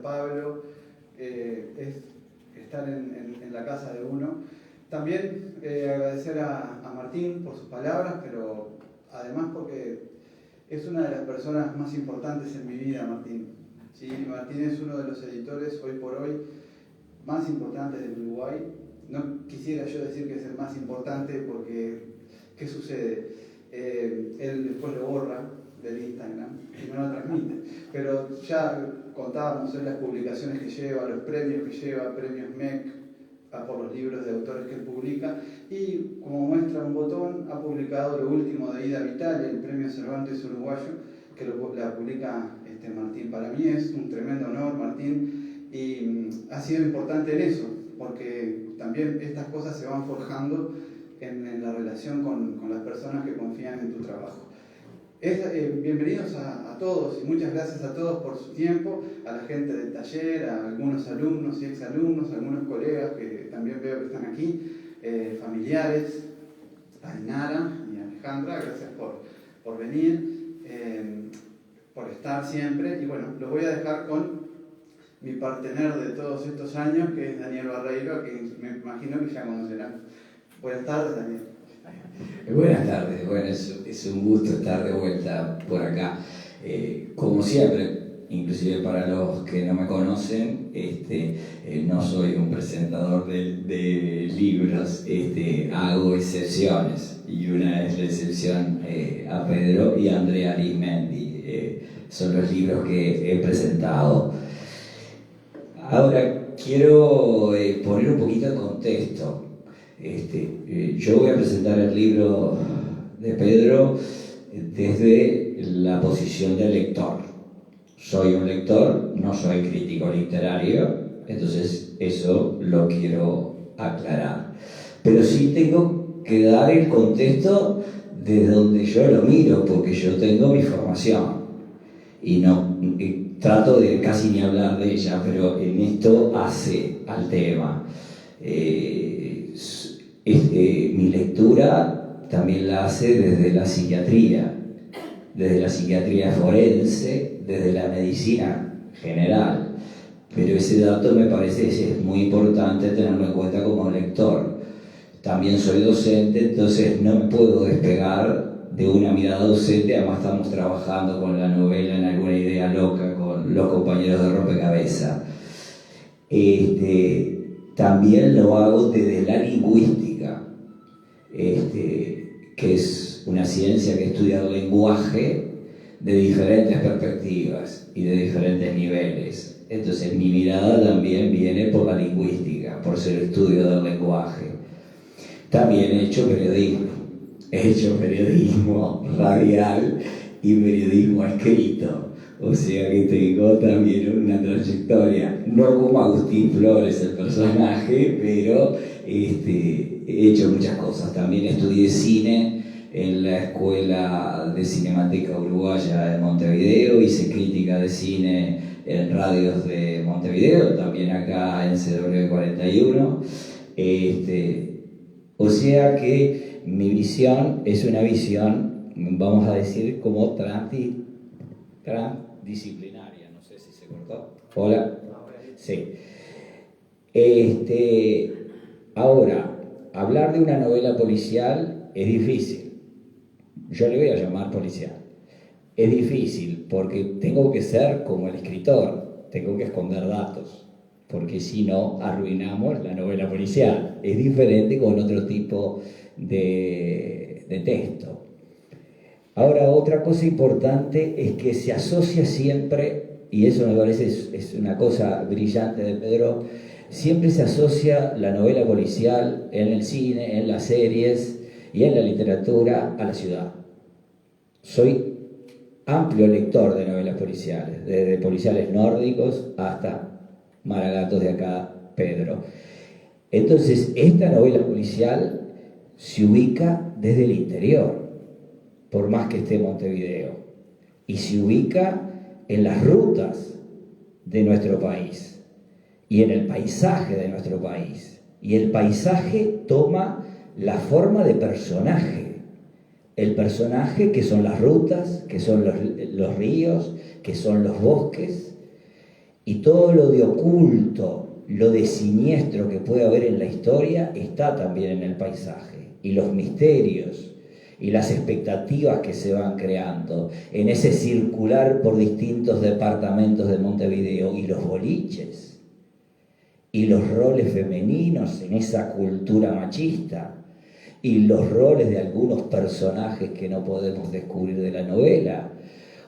Pablo, es estar en la casa de uno. También agradecer a Martín por sus palabras, pero además porque es una de las personas más importantes en mi vida, Martín. ¿Sí? Martín es uno de los editores, hoy por hoy, más importantes del Uruguay. No quisiera yo decir que es el más importante porque, ¿qué sucede? Él después lo borra del Instagram y no lo transmite. Pero ya contábamos en las publicaciones que lleva, los premios que lleva, premios MEC, por los libros de autores que él publica, y como muestra un botón, ha publicado lo último de Ida Vitale, el premio Cervantes uruguayo, que la publica Martín. Para mí es un tremendo honor, Martín, y ha sido importante en eso, porque también estas cosas se van forjando en la relación con las personas que confían en tu trabajo. Bienvenidos a todos y muchas gracias a todos por su tiempo, a la gente del taller, a algunos alumnos y exalumnos, a algunos colegas que también veo que están aquí, familiares, a Inara y a Alejandra, gracias por venir, por estar siempre. Y bueno, los voy a dejar con mi partener de todos estos años, que es Daniel Barreiro, que me imagino que ya conocerán. Buenas tardes, Daniel. Buenas tardes, bueno, es un gusto estar de vuelta por acá. Como siempre, inclusive para los que no me conocen, no soy un presentador de libros, hago excepciones, y una es la excepción a Pedro y a Andrea Arismendi, son los libros que he presentado. Ahora quiero poner un poquito de contexto. Yo voy a presentar el libro de Pedro desde la posición del lector. Soy un lector, no soy crítico literario, entonces eso lo quiero aclarar. Pero sí tengo que dar el contexto de donde yo lo miro, porque yo tengo mi formación y trato de casi ni hablar de ella, pero en esto hace al tema. Mi lectura también la hace desde la psiquiatría forense, desde la medicina general, pero ese dato me parece que es muy importante tenerlo en cuenta como lector. También soy docente, entonces no me puedo despegar de una mirada docente. Además estamos trabajando con la novela en alguna idea loca con los compañeros de Rompecabezas. También lo hago desde la lingüística, que es una ciencia que estudia el lenguaje de diferentes perspectivas y de diferentes niveles. Entonces mi mirada también viene por la lingüística, por ser estudio del lenguaje. También he hecho periodismo radial y periodismo escrito. O sea que tengo también una trayectoria, no como Agustín Flores, el personaje, pero he hecho muchas cosas. También estudié cine en la Escuela de Cinemateca Uruguaya de Montevideo, hice crítica de cine en radios de Montevideo, también acá en CW41. O sea que mi visión es una visión, vamos a decir, como transdisciplinaria, no sé si se cortó. Hola. Sí. Ahora, hablar de una novela policial es difícil. Yo le voy a llamar policial. Es difícil porque tengo que ser como el escritor, tengo que esconder datos, porque si no arruinamos la novela policial. Es diferente con otro tipo de texto. Ahora, otra cosa importante es que se asocia siempre, y eso me parece es una cosa brillante de Pedro, siempre se asocia la novela policial en el cine, en las series y en la literatura a la ciudad. Soy amplio lector de novelas policiales, desde policiales nórdicos hasta Maragatos de acá, Pedro. Entonces, esta novela policial se ubica desde el interior, por más que esté en Montevideo, y se ubica en las rutas de nuestro país y en el paisaje de nuestro país. Y el paisaje toma la forma de personaje. El personaje que son las rutas, que son los ríos, que son los bosques. Y todo lo de oculto, lo de siniestro que puede haber en la historia está también en el paisaje. Y los misterios y las expectativas que se van creando en ese circular por distintos departamentos de Montevideo, y los boliches y los roles femeninos en esa cultura machista y los roles de algunos personajes que no podemos descubrir de la novela.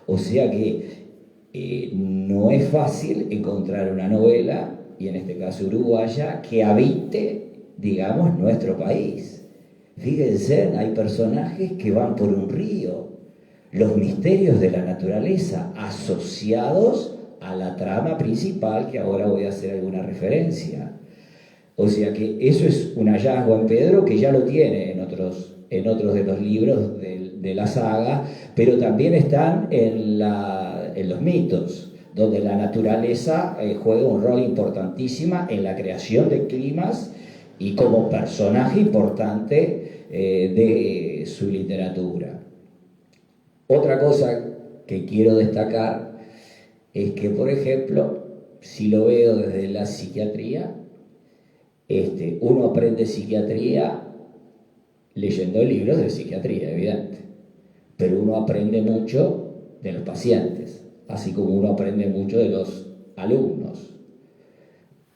O sea que no es fácil encontrar una novela, y en este caso uruguaya, que habite, digamos, nuestro país. Fíjense, hay personajes que van por un río, los misterios de la naturaleza asociados a la trama principal, que ahora voy a hacer alguna referencia. O sea que eso es un hallazgo en Pedro, que ya lo tiene en otros de los libros de la saga, pero también están en los mitos, donde la naturaleza juega un rol importantísimo en la creación de climas y como personaje importante de su literatura. Otra cosa que quiero destacar es que, por ejemplo, si lo veo desde la psiquiatría, uno aprende psiquiatría leyendo libros de psiquiatría, evidente, pero uno aprende mucho de los pacientes, así como uno aprende mucho de los alumnos.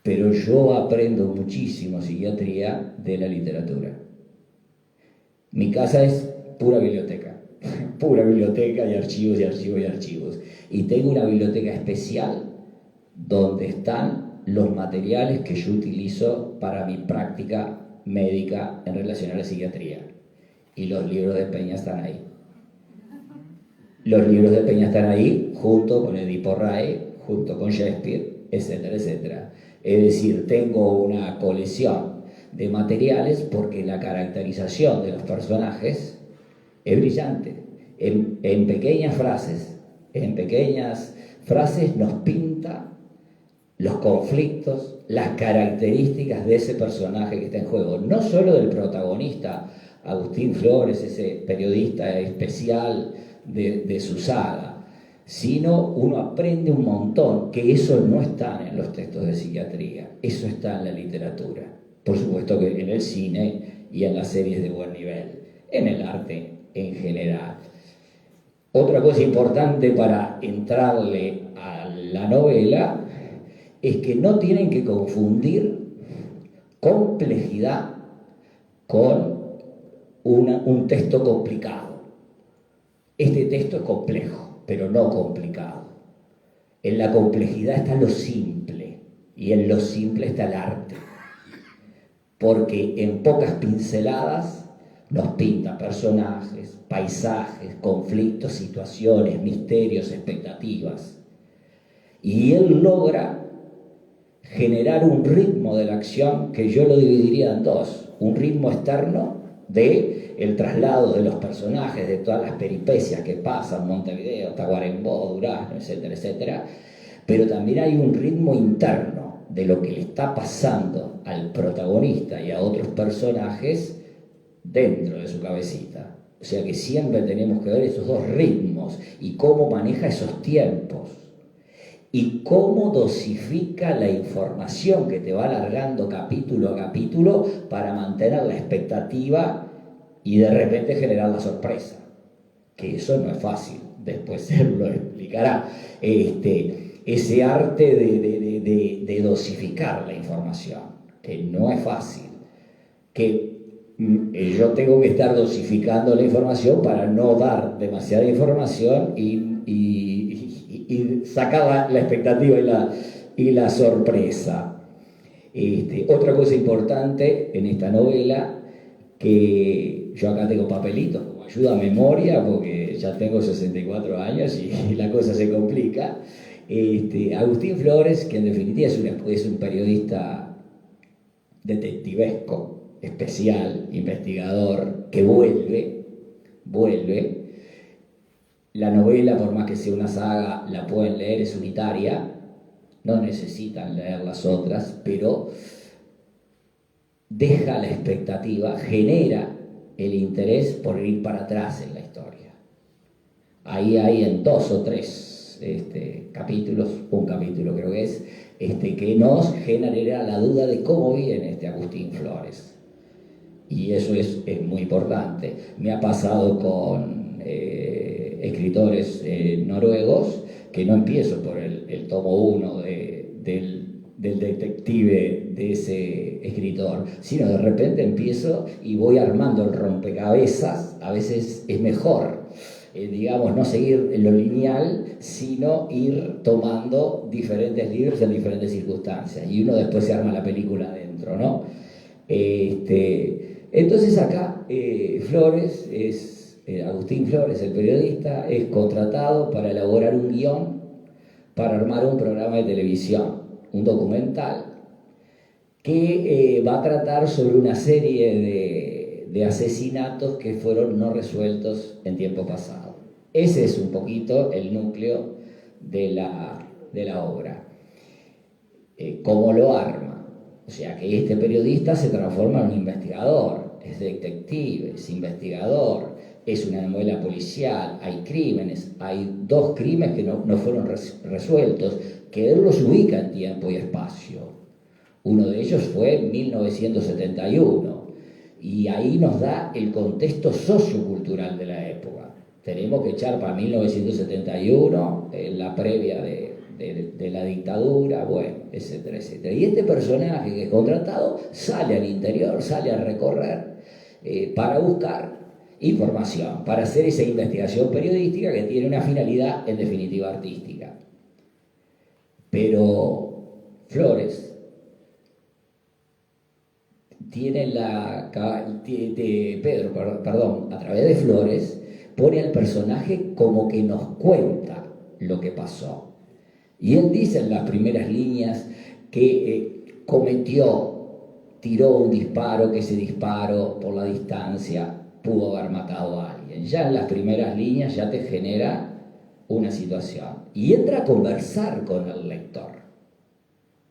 Pero yo aprendo muchísimo psiquiatría de la literatura. Mi casa es pura biblioteca y archivos y archivos y archivos. Y tengo una biblioteca especial donde están los materiales que yo utilizo para mi práctica médica en relación a la psiquiatría. Y los libros de Peña están ahí. Los libros de Peña están ahí junto con Edipo Rey, junto con Shakespeare, etcétera, etcétera. Es decir, tengo una colección de materiales porque la caracterización de los personajes es brillante. En pequeñas frases nos pinta los conflictos, las características de ese personaje que está en juego, no solo del protagonista, Agustín Flores, ese periodista especial de su saga, sino uno aprende un montón, que eso no está en los textos de psiquiatría, eso está en la literatura. Por supuesto que en el cine y en las series de buen nivel, en el arte en general. Otra cosa importante para entrarle a la novela es que no tienen que confundir complejidad con un texto complicado. Este texto es complejo, pero no complicado. En la complejidad está lo simple, y en lo simple está el arte. Porque en pocas pinceladas nos pinta personajes, paisajes, conflictos, situaciones, misterios, expectativas. Y él logra generar un ritmo de la acción que yo lo dividiría en dos: un ritmo externo de el traslado de los personajes, de todas las peripecias que pasan, Montevideo, Tacuarembó, Durazno, etcétera, etcétera, pero también hay un ritmo interno de lo que le está pasando al protagonista y a otros personajes dentro de su cabecita. O sea que siempre tenemos que ver esos dos ritmos y cómo maneja esos tiempos. Y cómo dosifica la información que te va alargando capítulo a capítulo para mantener la expectativa y de repente generar la sorpresa. Que eso no es fácil, después él lo explicará. Ese arte de dosificar la información, que no es fácil. Que yo tengo que estar dosificando la información para no dar demasiada información y sacar la expectativa y la sorpresa. Otra cosa importante en esta novela, que yo acá tengo papelitos como ayuda a memoria, porque ya tengo 64 años y la cosa se complica. Agustín Flores, que en definitiva es un periodista detectivesco, especial, investigador, que vuelve. La novela, por más que sea una saga, la pueden leer, es unitaria, no necesitan leer las otras, pero deja la expectativa, genera el interés por ir para atrás en la historia. Ahí hay en dos o tres capítulos, un capítulo creo que es, que nos genera la duda de cómo viene Agustín Flores. Y eso es muy importante. Me ha pasado con escritores noruegos que no empiezo por el tomo 1 del detective de ese escritor, sino de repente empiezo y voy armando el rompecabezas. A veces es mejor, digamos, no seguir lo lineal, sino ir tomando diferentes libros en diferentes circunstancias, y uno después se arma la película adentro, ¿no? Entonces acá Flores Agustín Flores, el periodista, es contratado para elaborar un guión para armar un programa de televisión, un documental, que va a tratar sobre una serie de asesinatos que fueron no resueltos en tiempo pasado. Ese es un poquito el núcleo de la obra. ¿Cómo lo arma? O sea, que este periodista se transforma en un investigador, es detective, es investigador, es una novela policial, hay crímenes, hay 2 crímenes que no fueron resueltos, que él los ubica en tiempo y espacio. Uno de ellos fue en 1971, y ahí nos da el contexto sociocultural de la época. Tenemos que echar para 1971, la previa de la dictadura, bueno, etcétera, etcétera. Y este personaje que es contratado sale al interior, sale a recorrer para buscar información, para hacer esa investigación periodística que tiene una finalidad en definitiva artística. Pero Flores tiene Pedro, a través de Flores, pone al personaje como que nos cuenta lo que pasó. Y él dice en las primeras líneas que tiró un disparo, que ese disparo por la distancia pudo haber matado a alguien. Ya en las primeras líneas ya te genera una situación. Y entra a conversar con el lector.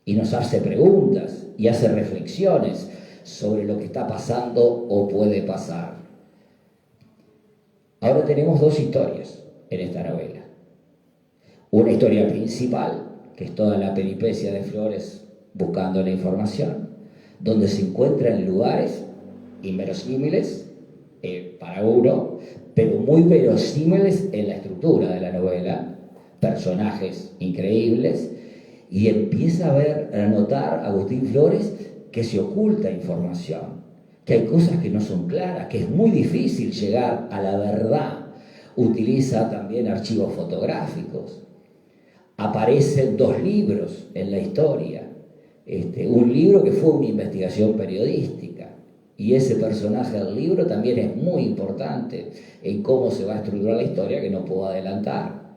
Y nos hace preguntas y hace reflexiones sobre lo que está pasando o puede pasar. Ahora tenemos 2 historias en esta novela. Una historia principal, que es toda la peripecia de Flores buscando la información, donde se encuentra en lugares inverosímiles para uno, pero muy verosímiles en la estructura de la novela, personajes increíbles, y empieza a notar Agustín Flores que se oculta información, que hay cosas que no son claras, que es muy difícil llegar a la verdad. Utiliza también archivos fotográficos. Aparecen 2 libros en la historia. Un libro que fue una investigación periodística, y ese personaje del libro también es muy importante en cómo se va a estructurar la historia, que no puedo adelantar.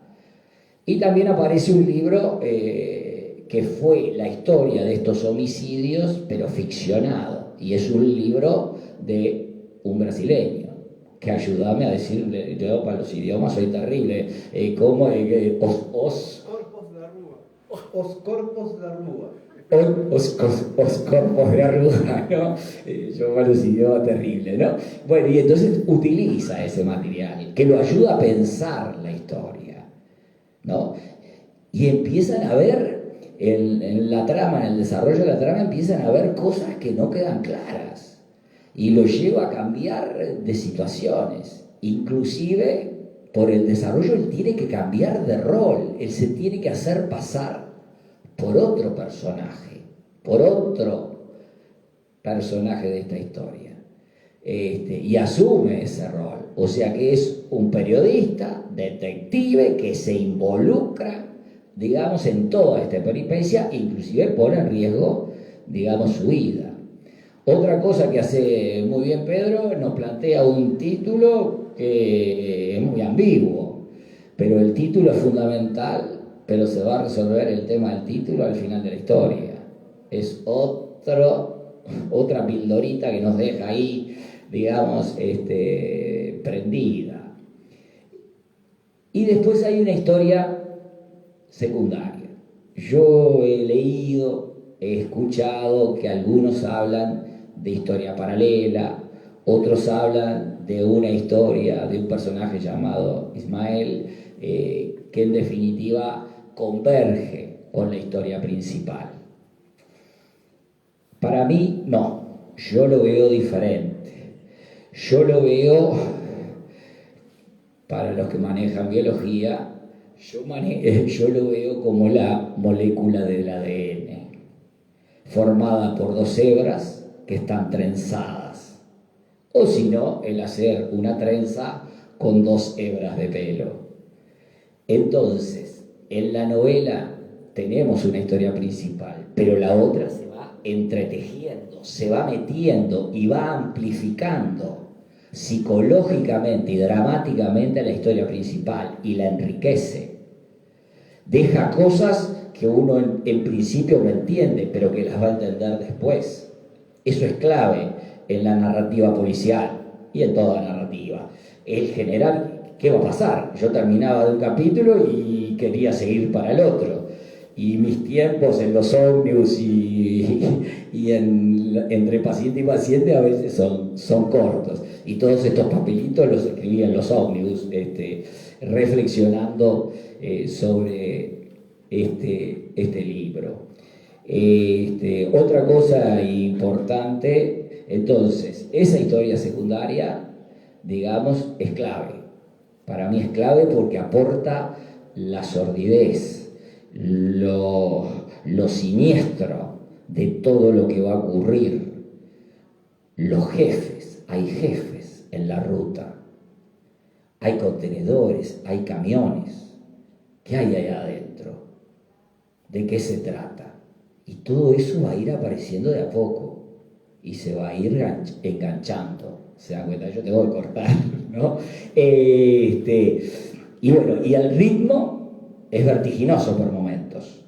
Y también aparece un libro que fue la historia de estos homicidios, pero ficcionado, y es un libro de un brasileño, que ayúdame a decirle, yo para los idiomas soy terrible, Os Corpos da Rúa. Os Corpos de Arruga, ¿no? Yo para los idiomas terrible, ¿no? Bueno, y entonces utiliza ese material, que lo ayuda a pensar la historia, ¿no? Y empiezan a ver en la trama, en el desarrollo de la trama, empiezan a ver cosas que no quedan claras, y lo lleva a cambiar de situaciones. Inclusive por el desarrollo él tiene que cambiar de rol, él se tiene que hacer pasar por otro personaje de esta historia, y asume ese rol. O sea que es un periodista, detective, que se involucra, digamos, en toda esta peripecia, inclusive pone en riesgo, digamos, su vida. Otra cosa que hace muy bien Pedro, nos plantea un título que es muy ambiguo, pero el título es fundamental, pero se va a resolver el tema del título al final de la historia. Es otra pildorita que nos deja ahí, digamos, prendida. Y después hay una historia secundaria. Yo he leído, he escuchado que algunos hablan de historia paralela, otros hablan de una historia de un personaje llamado Ismael, que en definitiva converge con la historia principal. Para mí, no, yo lo veo diferente. Yo lo veo, para los que manejan biología, yo lo veo como la molécula del ADN, formada por dos hebras que están trenzadas, o si no, el hacer una trenza con dos hebras de pelo. Entonces, en la novela tenemos una historia principal, pero la otra se va entretejiendo, se va metiendo y va amplificando psicológicamente y dramáticamente la historia principal y la enriquece. Deja cosas que uno en principio no entiende, pero que las va a entender después. Eso es clave en la narrativa policial y en toda narrativa. El general, ¿qué va a pasar? Yo terminaba de un capítulo y quería seguir para el otro. Y mis tiempos en los ómnibus y entre paciente y paciente a veces son cortos. Y todos estos papelitos los escribía en los ómnibus, reflexionando sobre este libro. Otra cosa importante, entonces, esa historia secundaria, digamos, es clave. Para mí es clave porque aporta la sordidez, lo siniestro de todo lo que va a ocurrir. Los jefes, hay jefes en la ruta, hay contenedores, hay camiones. ¿Qué hay allá adentro? ¿De qué se trata? Y todo eso va a ir apareciendo de a poco y se va a ir enganchando. ¿Se dan cuenta? Yo tengo que cortar, ¿no? Y bueno, y el ritmo es vertiginoso por momentos,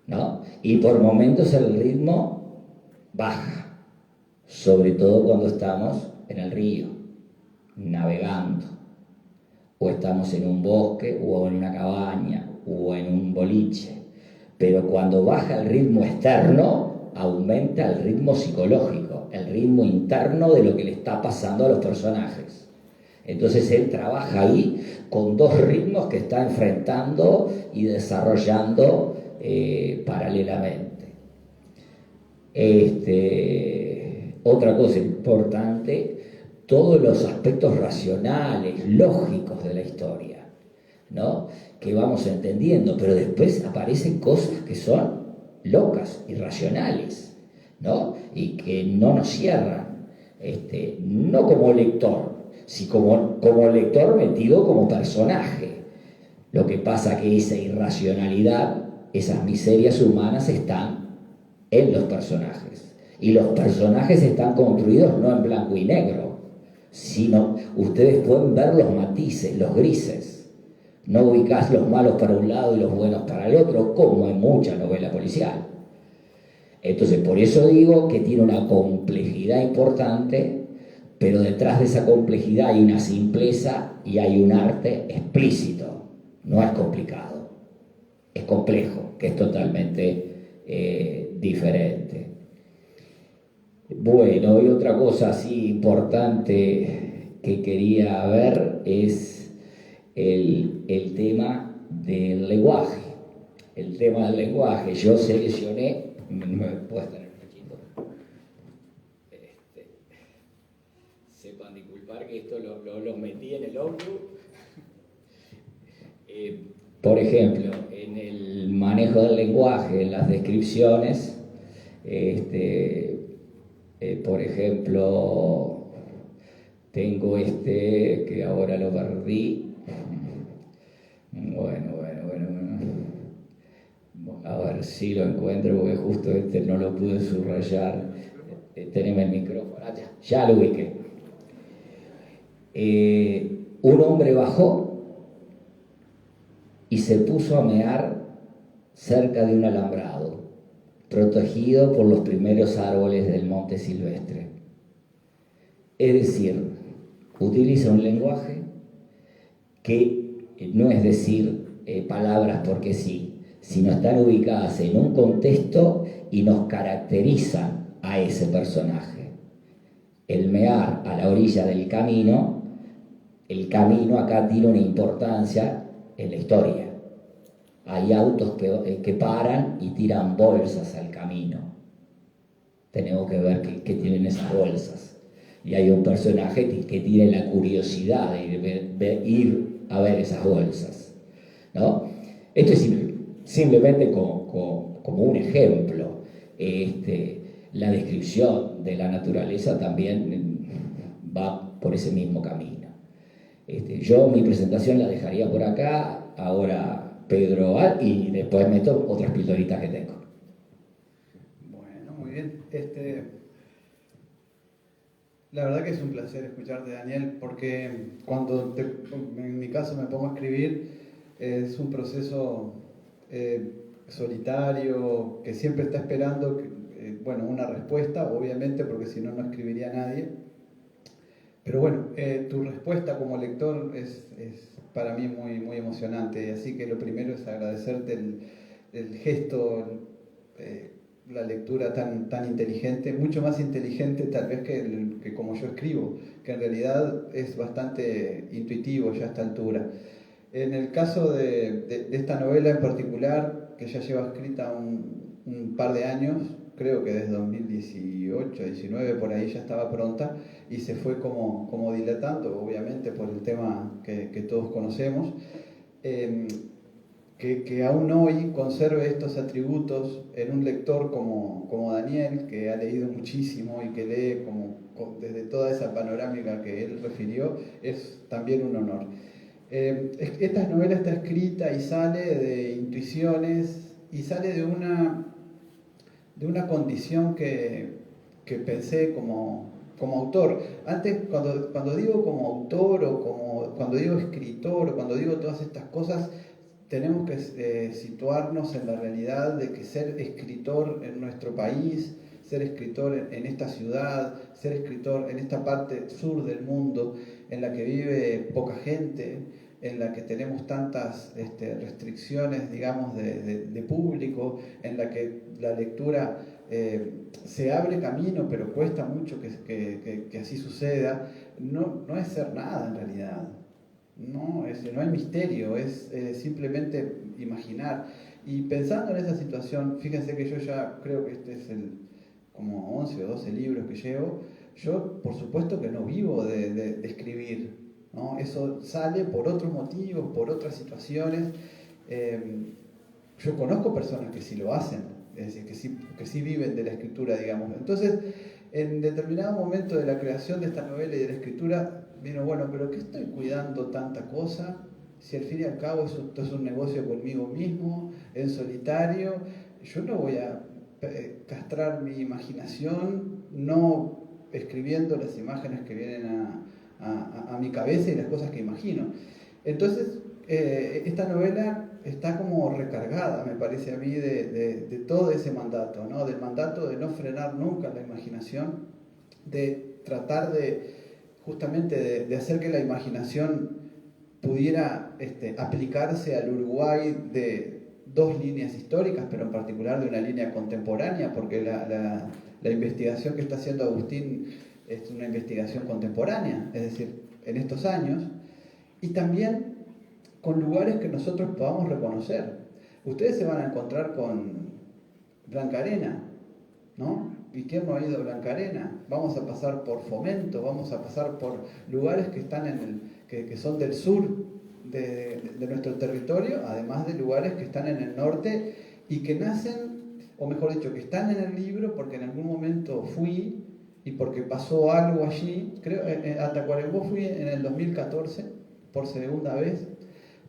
¿no? Y por momentos el ritmo baja, sobre todo cuando estamos en el río, navegando, o estamos en un bosque, o en una cabaña, o en un boliche. Pero cuando baja el ritmo externo, aumenta el ritmo psicológico, el ritmo interno de lo que le está pasando a los personajes. Entonces él trabaja ahí con dos ritmos que está enfrentando y desarrollando paralelamente. Otra cosa importante, todos los aspectos racionales, lógicos de la historia, ¿no? Que vamos entendiendo, pero después aparecen cosas que son locas, irracionales, ¿no? Y que no nos cierran, no como lector, sino como lector metido como personaje. Lo que pasa que esa irracionalidad, esas miserias humanas están en los personajes. Y los personajes están construidos no en blanco y negro, sino ustedes pueden ver los matices, los grises. No ubicás los malos para un lado y los buenos para el otro, como en mucha novela policial. Entonces, por eso digo que tiene una complejidad importante, pero detrás de esa complejidad hay una simpleza y hay un arte explícito. No es complicado, es complejo, que es totalmente diferente. Bueno, y otra cosa así importante que quería ver es el tema del lenguaje. El tema del lenguaje, yo seleccioné, me puedo estar poquito. Sepan disculpar que esto lo metí en el ómnibus. Por ejemplo, en el manejo del lenguaje, en las descripciones, por ejemplo, tengo que ahora lo perdí. Bueno. A ver si lo encuentro, porque justo no lo pude subrayar. Teneme el micrófono. Ya lo ubiqué. Un hombre bajó y se puso a mear cerca de un alambrado, protegido por los primeros árboles del monte silvestre. Es decir, utiliza un lenguaje que no es decir palabras porque sí, sino están ubicadas en un contexto y nos caracterizan a ese personaje. El mear a la orilla del camino, el camino acá tiene una importancia en la historia. hay autos que paran y tiran bolsas al camino. Tenemos que ver qué tienen esas bolsas. Y hay un personaje que tiene la curiosidad de ir a ver esas bolsas, ¿no? Esto es simplemente como un ejemplo. La descripción de la naturaleza también va por ese mismo camino. Yo mi presentación la dejaría por acá, ahora Pedro, y después meto otras pildoritas que tengo. Bueno, muy bien. La verdad que es un placer escucharte, Daniel, porque cuando en mi caso me pongo a escribir, es un proceso solitario que siempre está esperando una respuesta, obviamente, porque si no, no escribiría nadie. Pero bueno, tu respuesta como lector es para mí muy, muy emocionante, así que lo primero es agradecerte el gesto, la lectura tan inteligente, mucho más inteligente tal vez que como yo escribo, que en realidad es bastante intuitivo ya a esta altura. En el caso de esta novela en particular, que ya lleva escrita un par de años, creo que desde 2018, 19 por ahí ya estaba pronta, y se fue como dilatando, obviamente por el tema que todos conocemos, que aún hoy conserve estos atributos en un lector como Daniel, que ha leído muchísimo y que lee desde toda esa panorámica que él refirió, es también un honor. Esta novela está escrita y sale de intuiciones y sale de una condición que pensé como autor. Antes, cuando digo como autor o cuando digo escritor o cuando digo todas estas cosas, tenemos que situarnos en la realidad de que ser escritor en nuestro país, ser escritor en esta ciudad, ser escritor en esta parte sur del mundo en la que vive poca gente, en la que tenemos tantas restricciones, digamos, de público, en la que la lectura se abre camino, pero cuesta mucho que así suceda, no es ser nada en realidad. No hay misterio, es simplemente imaginar. Y pensando en esa situación, fíjense que yo ya creo que este es como 11 o 12 libros que llevo. Yo, por supuesto que no vivo de escribir, ¿no? Eso sale por otros motivos, por otras situaciones. Yo conozco personas que sí lo hacen, es decir, que sí viven de la escritura, digamos. Entonces, en determinado momento de la creación de esta novela y de la escritura, vino, bueno, pero ¿qué estoy cuidando tanta cosa? Si al fin y al cabo esto es un negocio conmigo mismo, en solitario, yo no voy a castrar mi imaginación, no escribiendo las imágenes que vienen a mi cabeza y las cosas que imagino. Entonces, esta novela está como recargada, me parece a mí, de todo ese mandato, ¿no? Del mandato de no frenar nunca la imaginación, de tratar justamente de hacer que la imaginación pudiera aplicarse al Uruguay de dos líneas históricas, pero en particular de una línea contemporánea, porque la investigación que está haciendo Agustín es una investigación contemporánea, es decir, en estos años, y también con lugares que nosotros podamos reconocer. Ustedes se van a encontrar con Blanca Arena, ¿no? ¿Y quién no ha ido a Blanca Arena? Vamos a pasar por Fomento, vamos a pasar por lugares que están que son del sur de nuestro territorio, además de lugares que están en el norte y que nacen, o mejor dicho, que están en el libro porque en algún momento fui y porque pasó algo allí. Creo, a Tacuarembó fui en el 2014 por segunda vez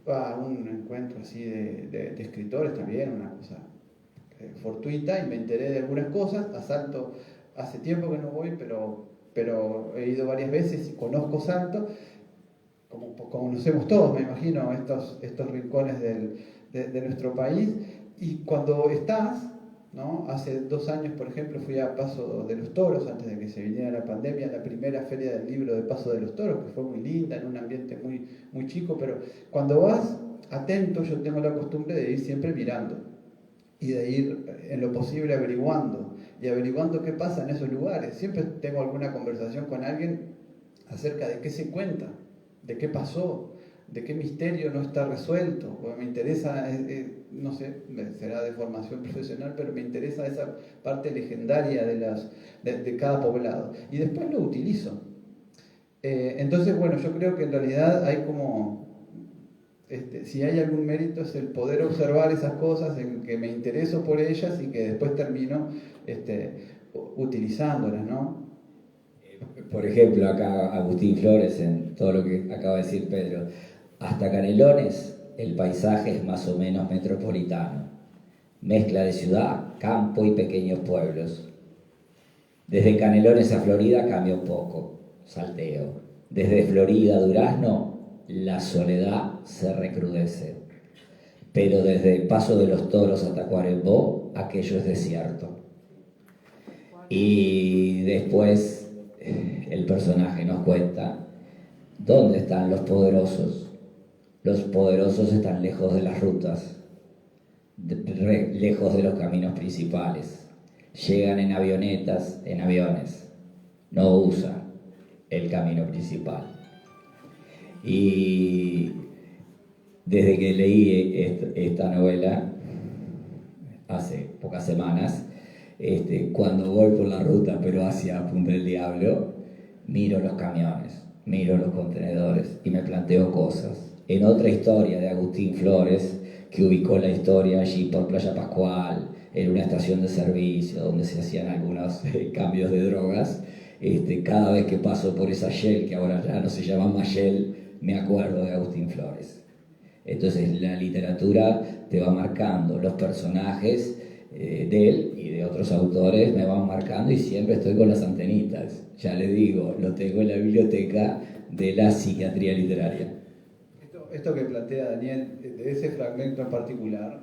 a un encuentro así de escritores también, una cosa fortuita, y me enteré de algunas cosas. A Salto hace tiempo que no voy, pero he ido varias veces y conozco Salto, como conocemos todos, me imagino, estos rincones de nuestro país. Y cuando estás, ¿no? Hace 2 años, por ejemplo, fui a Paso de los Toros, antes de que se viniera la pandemia, la primera feria del libro de Paso de los Toros, que fue muy linda, en un ambiente muy, muy chico, pero cuando vas atento, yo tengo la costumbre de ir siempre mirando y de ir en lo posible averiguando y averiguando qué pasa en esos lugares. Siempre tengo alguna conversación con alguien acerca de qué se cuenta, de qué pasó, de qué misterio no está resuelto. Porque me interesa no sé, será de formación profesional, pero me interesa esa parte legendaria de cada poblado. Y después lo utilizo. Entonces, bueno, yo creo que en realidad hay como, si hay algún mérito es el poder observar esas cosas, en que me intereso por ellas y que después termino utilizándolas, ¿no? Por ejemplo, acá Agustín Flores, en todo lo que acaba de decir Pedro, hasta Canelones el paisaje es más o menos metropolitano, mezcla de ciudad, campo y pequeños pueblos. Desde Canelones a Florida cambia un poco, salteo. Desde Florida a Durazno, la soledad se recrudece. Pero desde el Paso de los Toros a Tacuarembó, aquello es desierto. Y después el personaje nos cuenta dónde están los poderosos. Los poderosos están lejos de las rutas, lejos de los caminos principales. Llegan en avionetas, en aviones. No usan el camino principal. Y desde que leí esta novela, hace pocas semanas, cuando voy por la ruta pero hacia Punta del Diablo, miro los camiones, miro los contenedores y me planteo cosas. En otra historia de Agustín Flores, que ubicó la historia allí por Playa Pascual, en una estación de servicio donde se hacían algunos cambios de drogas, cada vez que paso por esa Shell, que ahora ya no se llama más Shell, me acuerdo de Agustín Flores. Entonces la literatura te va marcando, los personajes de él y de otros autores me van marcando y siempre estoy con las antenitas. Ya le digo, lo tengo en la biblioteca de la psiquiatría literaria. Esto que plantea Daniel, de ese fragmento en particular,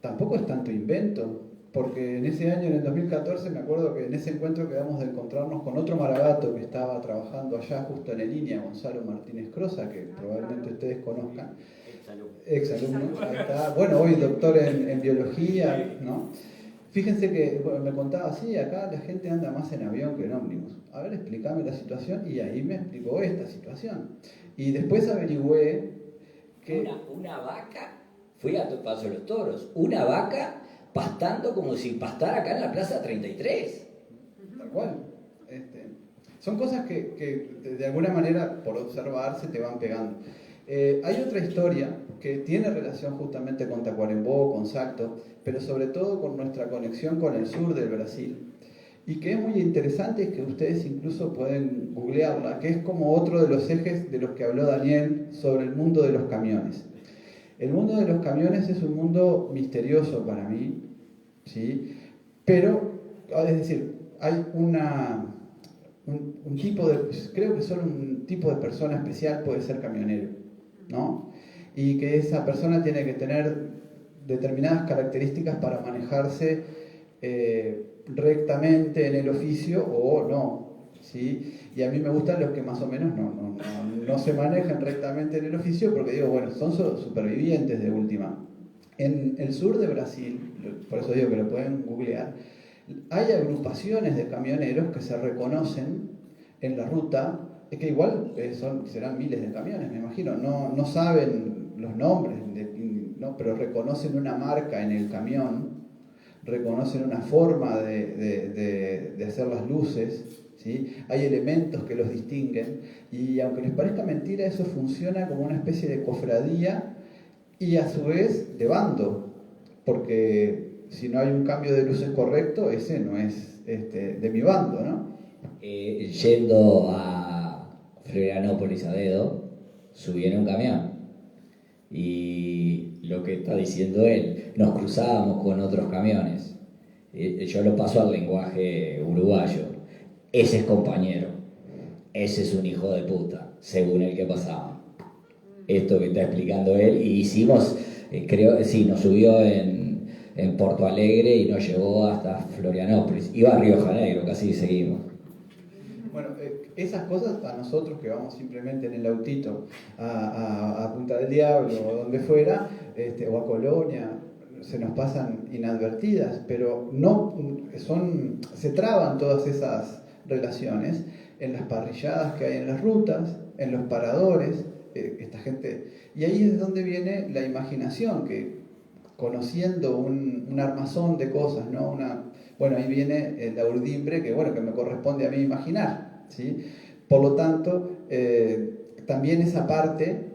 tampoco es tanto invento, porque en ese año, en el 2014, me acuerdo que en ese encuentro quedamos de encontrarnos con otro Maragato que estaba trabajando allá justo en la línea, Gonzalo Martínez Crosa, que probablemente ustedes conozcan. Exalumno, ahí está. Bueno, hoy doctor en biología, ¿no? Fíjense que me contaba, sí, acá la gente anda más en avión que en ómnibus. A ver, explícame la situación, y ahí me explicó esta situación. Y después averigüé que... Una vaca, fui a Paso de los Toros, una vaca pastando como si pastara acá en la Plaza 33. Tal cual. Son cosas que de alguna manera, por observar, se te van pegando. Hay otra historia que tiene relación justamente con Tacuarembó, con Salto, pero sobre todo con nuestra conexión con el sur del Brasil. Y que es muy interesante, es que ustedes incluso pueden googlearla, que es como otro de los ejes de los que habló Daniel sobre el mundo de los camiones. El mundo de los camiones es un mundo misterioso para mí, ¿sí? Pero, es decir, hay un tipo de, creo que solo un tipo de persona especial puede ser camionero, ¿no? Y que esa persona tiene que tener determinadas características para manejarse rectamente en el oficio o no, ¿sí? Y a mí me gustan los que más o menos no se manejan rectamente en el oficio, porque digo, bueno, son supervivientes de última. En el sur de Brasil, por eso digo que lo pueden googlear, hay agrupaciones de camioneros que se reconocen en la ruta, es que igual serán miles de camiones, me imagino, no saben los nombres, ¿no? Pero reconocen una marca en el camión, reconocen una forma de hacer las luces, ¿sí? Hay elementos que los distinguen, y aunque les parezca mentira, eso funciona como una especie de cofradía y a su vez de bando, porque si no hay un cambio de luces correcto, ese no es de mi bando, ¿no? Yendo a Florianópolis, a Dedo, subí en un camión y lo que está diciendo él, nos cruzábamos con otros camiones. Yo lo paso al lenguaje uruguayo. Ese es compañero, ese es un hijo de puta, según el que pasaba. Esto que está explicando él, y hicimos, sí, nos subió en Porto Alegre y nos llevó hasta Florianópolis. Iba a Río de Janeiro, casi seguimos. Bueno, esas cosas a nosotros que vamos simplemente en el autito a Punta del Diablo o donde fuera, o a Colonia, se nos pasan inadvertidas, pero se traban todas esas relaciones en las parrilladas que hay en las rutas, en los paradores, esta gente, y ahí es donde viene la imaginación, que conociendo un armazón de cosas, ¿no? Bueno, ahí viene la urdimbre que me corresponde a mí imaginar, ¿sí? Por lo tanto, también esa parte,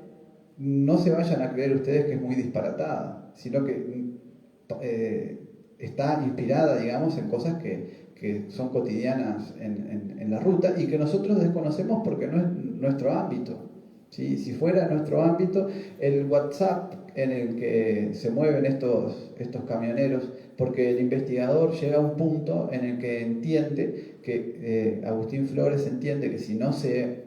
no se vayan a creer ustedes que es muy disparatada, sino que está inspirada, digamos, en cosas que son cotidianas en la ruta y que nosotros desconocemos porque no es nuestro ámbito, ¿sí? Si fuera nuestro ámbito, el WhatsApp en el que se mueven estos camioneros, porque el investigador llega a un punto en el que entiende que Agustín Flores entiende que si no se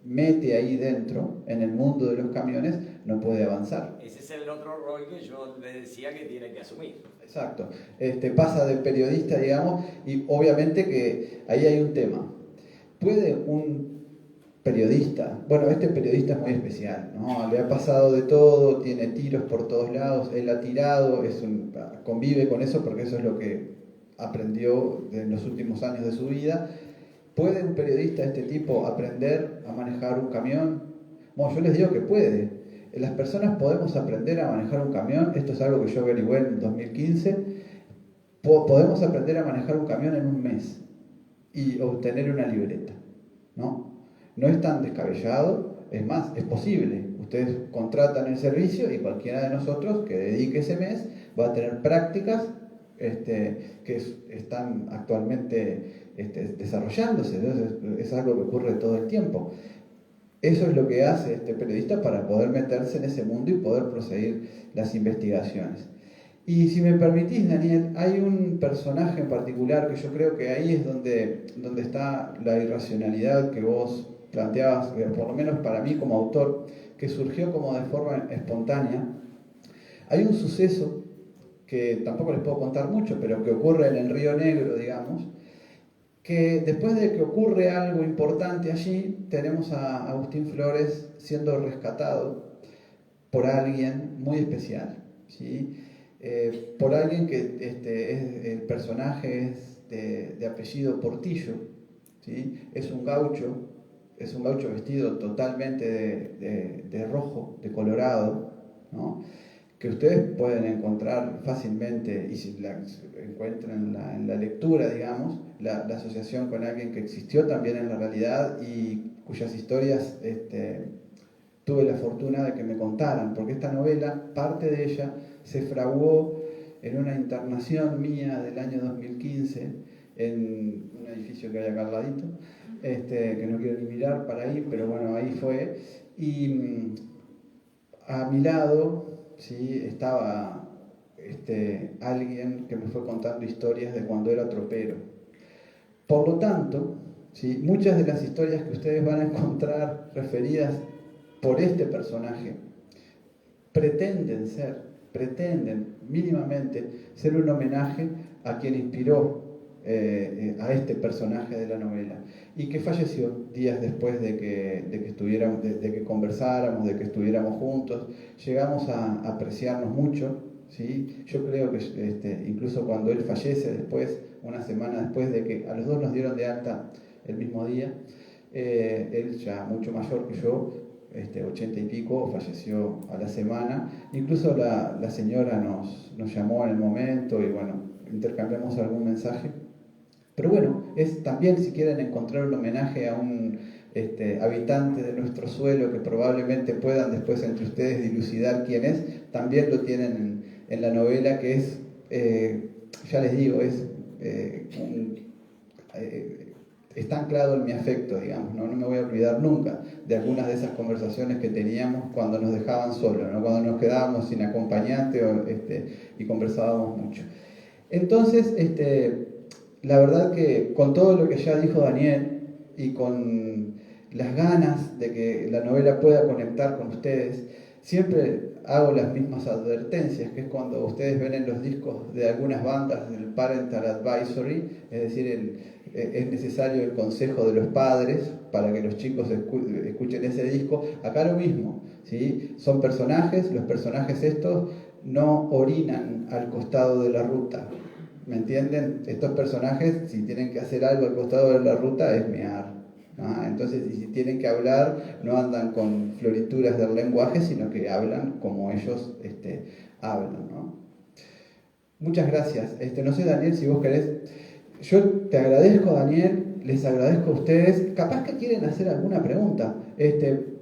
mete ahí dentro, en el mundo de los camiones, no puede avanzar. Ese es el otro rol que yo le decía que tiene que asumir. Exacto. Pasa de periodista, digamos, y obviamente que ahí hay un tema. ¿Puede un periodista, bueno, este periodista es muy especial, ¿no? Le ha pasado de todo, tiene tiros por todos lados, él ha tirado, convive con eso porque eso es lo que aprendió en los últimos años de su vida. ¿Puede un periodista de este tipo aprender a manejar un camión? Bueno, yo les digo que puede. Las personas podemos aprender a manejar un camión, esto es algo que yo averigüé en 2015, podemos aprender a manejar un camión en un mes y obtener una libreta, ¿no? No es tan descabellado, es más, es posible. Ustedes contratan el servicio y cualquiera de nosotros que dedique ese mes va a tener prácticas que están actualmente desarrollándose. Entonces, es algo que ocurre todo el tiempo. Eso es lo que hace este periodista para poder meterse en ese mundo y poder proseguir las investigaciones. Y si me permitís, Daniel, hay un personaje en particular que yo creo que ahí es donde está la irracionalidad que vos planteabas, por lo menos para mí como autor, que surgió como de forma espontánea. Hay un suceso que tampoco les puedo contar mucho, pero que ocurre en el Río Negro, digamos, que después de que ocurre algo importante allí, tenemos a Agustín Flores siendo rescatado por alguien muy especial, ¿sí? Por alguien que el personaje es de apellido Portillo, ¿sí? Es un gaucho vestido totalmente de rojo, de colorado, ¿no? Que ustedes pueden encontrar fácilmente, y si la encuentran en la lectura, digamos, la asociación con alguien que existió también en la realidad y cuyas historias tuve la fortuna de que me contaran, porque esta novela, parte de ella, se fraguó en una internación mía del año 2015, en un edificio que hay acá al ladito, que no quiero ni mirar para ahí, pero bueno, ahí fue, y a mi lado, ¿sí?, estaba alguien que me fue contando historias de cuando era tropero. Por lo tanto, ¿sí?, muchas de las historias que ustedes van a encontrar referidas por este personaje pretenden mínimamente ser un homenaje a quien inspiró a este personaje de la novela y que falleció días después de que conversáramos, de que estuviéramos juntos. Llegamos a apreciarnos mucho, ¿sí? Yo creo que incluso cuando él fallece después, una semana después de que a los dos nos dieron de alta el mismo día, él ya mucho mayor que yo, 80 y pico, falleció a la semana. Incluso la señora nos llamó en el momento y bueno, intercambiamos algún mensaje. Pero bueno, es también, si quieren encontrar un homenaje a un habitante de nuestro suelo que probablemente puedan después entre ustedes dilucidar quién es, también lo tienen en la novela, que es, ya les digo, está anclado en mi afecto, digamos, ¿no? No me voy a olvidar nunca de algunas de esas conversaciones que teníamos cuando nos dejaban solos, ¿no? Cuando nos quedábamos sin acompañante y conversábamos mucho. Entonces, la verdad que con todo lo que ya dijo Daniel y con las ganas de que la novela pueda conectar con ustedes, siempre hago las mismas advertencias, que es cuando ustedes ven en los discos de algunas bandas del Parental Advisory, es decir, es necesario el consejo de los padres para que los chicos escuchen ese disco. Acá lo mismo, ¿sí? Son personajes, los personajes estos no orinan al costado de la ruta, ¿me entienden? Estos personajes, si tienen que hacer algo al costado de la ruta, es mear. Entonces, si tienen que hablar, no andan con florituras del lenguaje, sino que hablan como ellos hablan, ¿no? Muchas gracias. No sé, Daniel, si vos querés. Yo te agradezco, Daniel, les agradezco a ustedes. Capaz que quieren hacer alguna pregunta.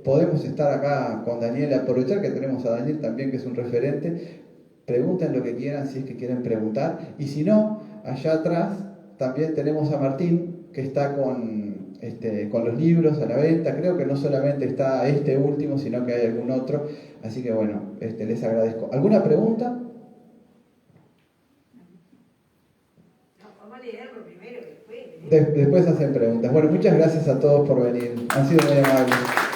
Podemos estar acá con Daniel, aprovechar que tenemos a Daniel también, que es un referente. Pregunten lo que quieran si es que quieren preguntar. Y si no, allá atrás también tenemos a Martín, que está con los libros a la venta. Creo que no solamente está este último, sino que hay algún otro. Así que bueno, les agradezco. ¿Alguna pregunta? Después hacen preguntas. Bueno, muchas gracias a todos por venir. Han sido muy amables.